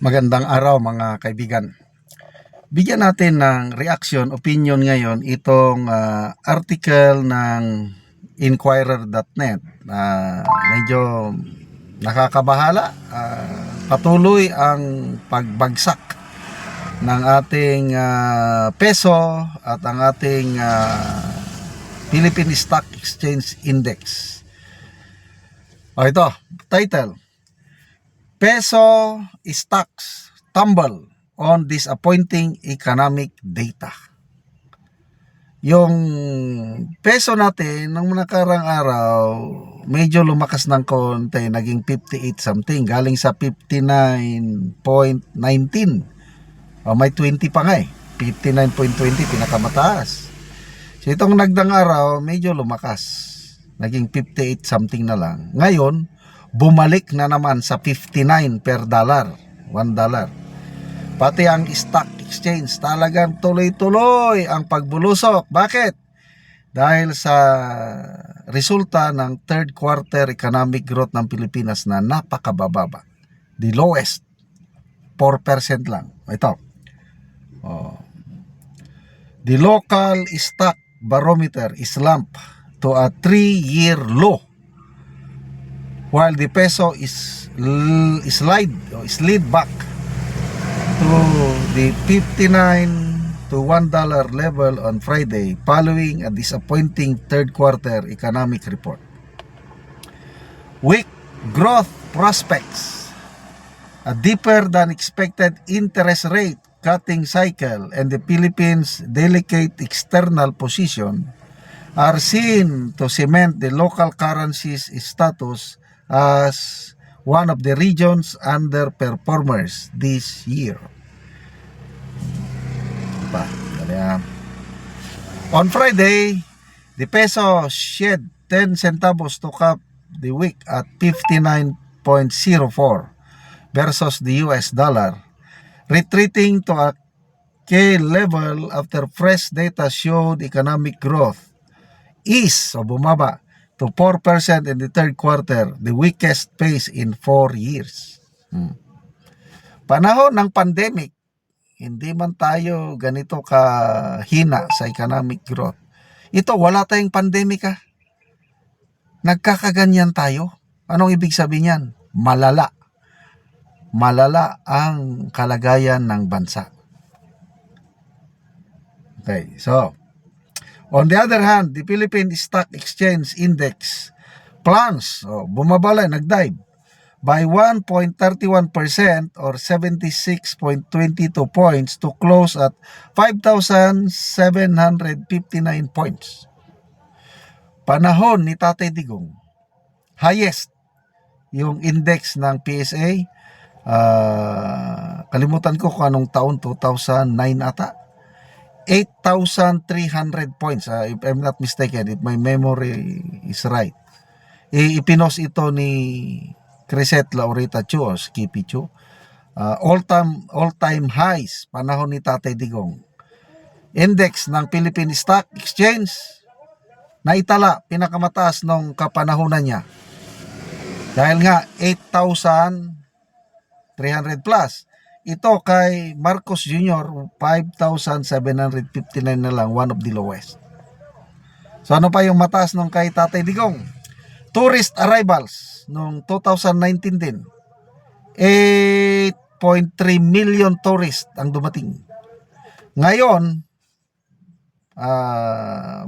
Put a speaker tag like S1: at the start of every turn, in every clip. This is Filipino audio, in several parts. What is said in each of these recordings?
S1: Magandang araw mga kaibigan. Bigyan natin ng reaction, opinion ngayon itong article ng Inquirer.net. Medyo nakakabahala. Patuloy ang pagbagsak ng ating peso at ang ating Philippine Stock Exchange Index. Ito, title. Peso stocks tumble on disappointing economic data. Yung peso natin nung nakarang araw medyo lumakas ng konti, naging 58 something, galing sa 59.19. May 20 pa nga 59.20 pinakamataas. So itong nagdang araw medyo lumakas, naging 58 something na lang. Ngayon bumalik na naman sa 59 per dollar, $1. Pati ang stock exchange talagang tuloy-tuloy ang pagbulusok. Bakit? Dahil sa resulta ng third quarter economic growth ng Pilipinas na napakababa. The lowest, 4% lang. Ito. The local stock barometer is slumped to a 3-year low, while the peso is slid back to the 59 to $1 level on Friday following a disappointing third quarter economic report. Weak growth prospects, a deeper than expected interest rate cutting cycle, and the Philippines' delicate external position are seen to cement the local currency's status as one of the region's underperformers this year. On Friday, the peso shed 10 centavos to cap the week at 59.04 versus the US dollar, retreating to a key level after fresh data showed economic growth bumaba to 4% in the third quarter, the weakest pace in 4 years. Panahon ng pandemic, hindi man tayo ganito kahina sa economic growth. Ito, wala tayong pandemic nagkakaganyan tayo. Anong ibig sabihin yan? Malala. Malala ang kalagayan ng bansa. Okay, so on the other hand, the Philippine Stock Exchange Index plunged, bumabala, nagdive by 1.31% or 76.22 points to close at 5,759 points. Panahon ni Tatay Digong, highest yung index ng PSA, kalimutan ko kung anong taon, 2009 ata. 8,300 points, if I'm not mistaken, if my memory is right. Ipinos ito ni Crisette Laurita Chu o Skippy Chu. All-time highs, panahon ni Tatay Digong. Index ng Philippine Stock Exchange, naitala, pinakamataas nung kapanahunan niya. Dahil nga, 8,300 plus. Ito kay Marcos Jr., 5,759 na lang, one of the lowest. So ano pa yung mataas nung kay Tatay Digong? Tourist arrivals nung 2019 din. 8.3 million tourists ang dumating. Ngayon,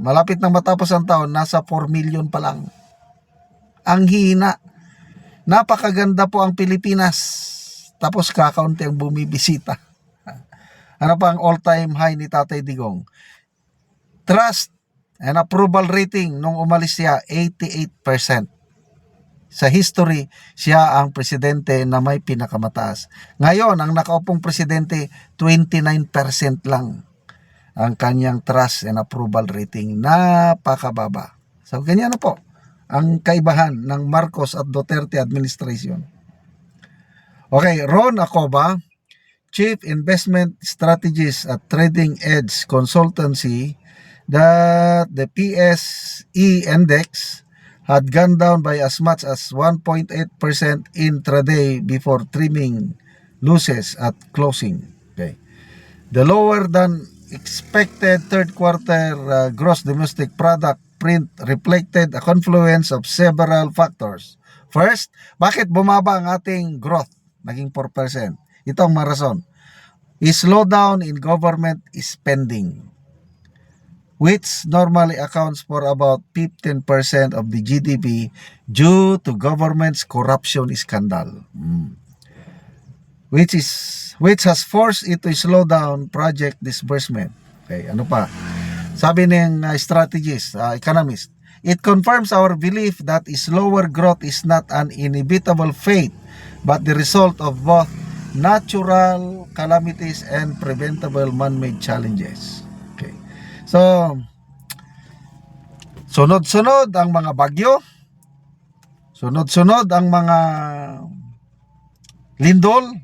S1: malapit na matapos ang taon, nasa 4 million pa lang. Ang hina. Napakaganda po ang Pilipinas. Tapos kakaunti ang bumibisita. Ano pa ang all-time high ni Tatay Digong? Trust and approval rating nung umalis siya, 88%. Sa history, siya ang presidente na may pinakamataas. Ngayon, ang nakaupong presidente, 29% lang ang kanyang trust and approval rating. Napakababa. So, ganyan na po ang kaibahan ng Marcos at Duterte administration. Okay, Ron Acoba, Chief Investment Strategist at Trading Edge Consultancy, that the PSE index had gone down by as much as 1.8% intraday before trimming losses at closing. Okay. The lower than expected third quarter gross domestic product print reflected a confluence of several factors. First, bakit bumaba ang ating growth? Naging 4%. Ito ang marason. Slowdown in government spending, which normally accounts for about 15% of the GDP due to government's corruption scandal. Which has forced it to slow down project disbursement. Okay, ano pa? Sabi ng strategist, economist, it confirms our belief that slower growth is not an inevitable fate, but the result of both natural calamities and preventable man-made challenges. Okay. So, sunod-sunod ang mga bagyo, sunod-sunod ang mga lindol,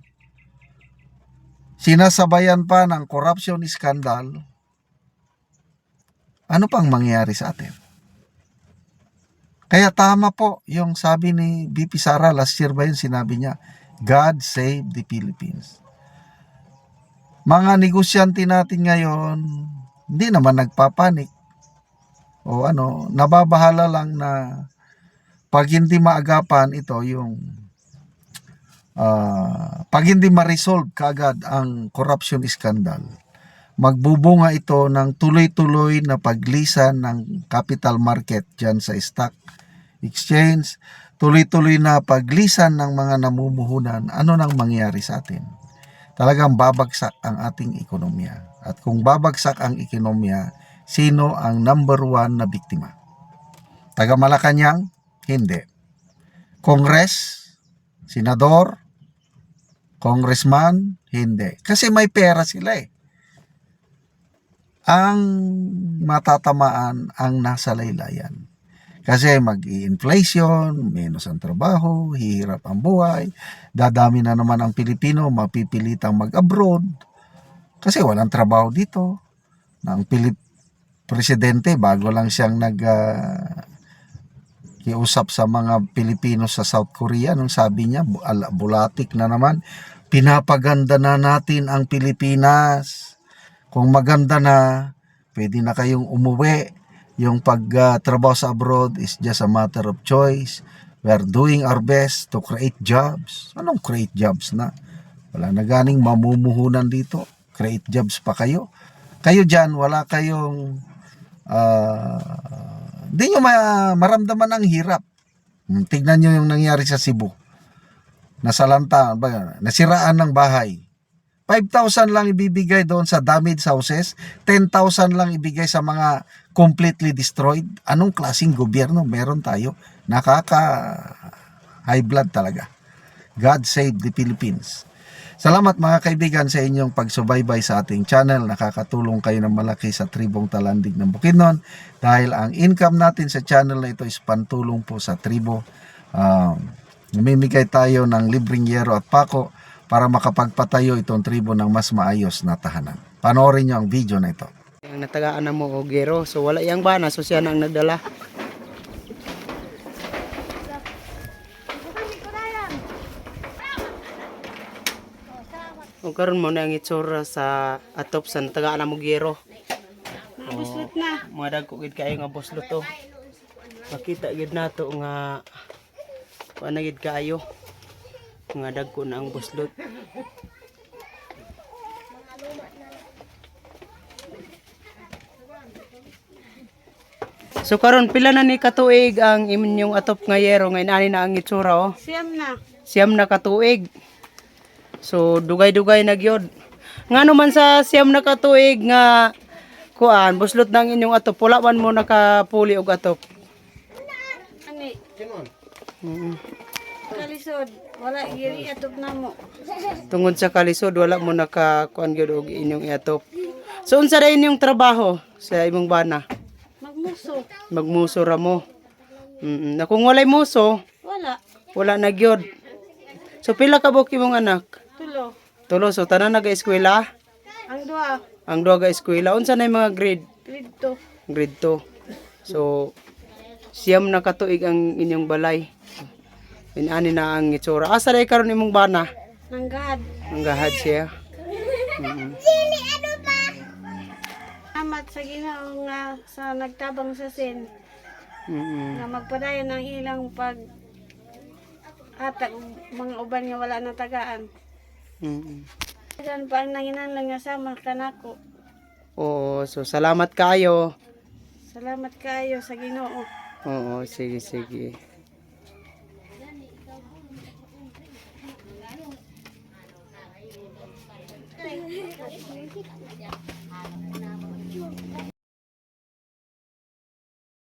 S1: sinasabayan pa ng corruption scandal. Ano pang mangyayari sa atin? Kaya tama po yung sabi ni BP Sara last year ba yun, sinabi niya, God save the Philippines. Mga negosyante natin ngayon, hindi naman nagpapanik. O nababahala lang na pag hindi maagapan ito yung pag hindi ma-resolve kaagad ang corruption scandal, magbubunga ito ng tuloy-tuloy na paglisan ng capital market dyan sa stock exchange, tuloy-tuloy na paglisan ng mga namumuhunan. Ano nang mangyayari sa atin? Talagang babagsak ang ating ekonomiya. At kung babagsak ang ekonomiya, sino ang number 1 na biktima? Taga Malacanang? Hindi. Congress? Senador? Congressman? Hindi. Kasi may pera sila eh. Ang matatamaan ang nasa laylayan. Kasi mag-inflation, menos ang trabaho, hihirap ang buhay, dadami na naman ang Pilipino, mapipilitang mag-abroad. Kasi walang trabaho dito. Ang presidente, bago lang siyang kiusap sa mga Pilipino sa South Korea, nung sabi niya, bulatik na naman, pinapaganda na natin ang Pilipinas. Kung maganda na, pwede na kayong umuwi. Yung pagtrabaho sa abroad is just a matter of choice. We are doing our best to create jobs. Anong create jobs na? Wala na ganing mamumuhunan dito. Create jobs pa kayo. Kayo dyan, wala kayong hindi nyo maramdaman ang hirap. Tignan nyo yung nangyari sa Cebu. Nasalanta, nasiraan ng bahay. 5,000 lang ibibigay doon sa damaged houses, 10,000 lang ibigay sa mga completely destroyed. Anong klaseng gobyerno meron tayo? High blood talaga. God save the Philippines. Salamat mga kaibigan sa inyong pagsubaybay sa ating channel. Nakakatulong kayo ng malaki sa tribong Talandig ng Bukidnon dahil ang income natin sa channel na ito is pantulong po sa tribo. Namimigay tayo ng libreng yero at pako para makapagpatayo itong tribo ng mas maayos na tahanan. Panoorin nyo ang video na ito.
S2: Ang natagaan na mo og gero, so wala yang bana, so siya nang nagdala. O karon mo na ang itsura sa atop sa natagaan na mo gero. Buslot na. Mga dagko gid kayo nga buslot to. Makita gid nato nga kuan gid kayo. Nga dagko na ang buslot. So karon pila na ni katuig ang inyong atop nga yero nga inani na ang itsura oh. Siyam na katuig. So dugay-dugay na gyud. Ngano man sa siyam na katuig nga kuan buslot nang inyong atop, wala man mo nakapuli og atop.
S3: Ani. Kalisod, wala giri atop na mo.
S2: Tungod sa kalisod wala mo nakakuan gyud og inyong atop. So unsa ra inyong trabaho sa imong bana?
S3: Magmuso.
S2: Magmuso ra mo. Na kung walay muso, wala na gyud. So pila ka buok imong anak?
S3: Tulo.
S2: Tulo, so tanan naga-eskwela?
S3: Ang duha.
S2: Ang duha ga eskwela. Unsa na yung mga grade?
S3: Grade 2.
S2: Grade 2. So siyam na katuig ang inyong balay. Inani na ang itsura. Asa ray karon imong bana?
S3: nanggahad.
S2: Ang gahad siya. Mm.
S3: Amat sa Ginoo nga sa nagtabang sa sin
S2: Mm.
S3: nga magpadayon ng ilang pag atag mga uban nga wala na tagaan.
S2: Mm.
S3: Dagan pa ang nanginahanglan nga sama kanako.
S2: Oo, so salamat kayo.
S3: Salamat kayo sa Ginoo.
S2: Oo, sige, sige.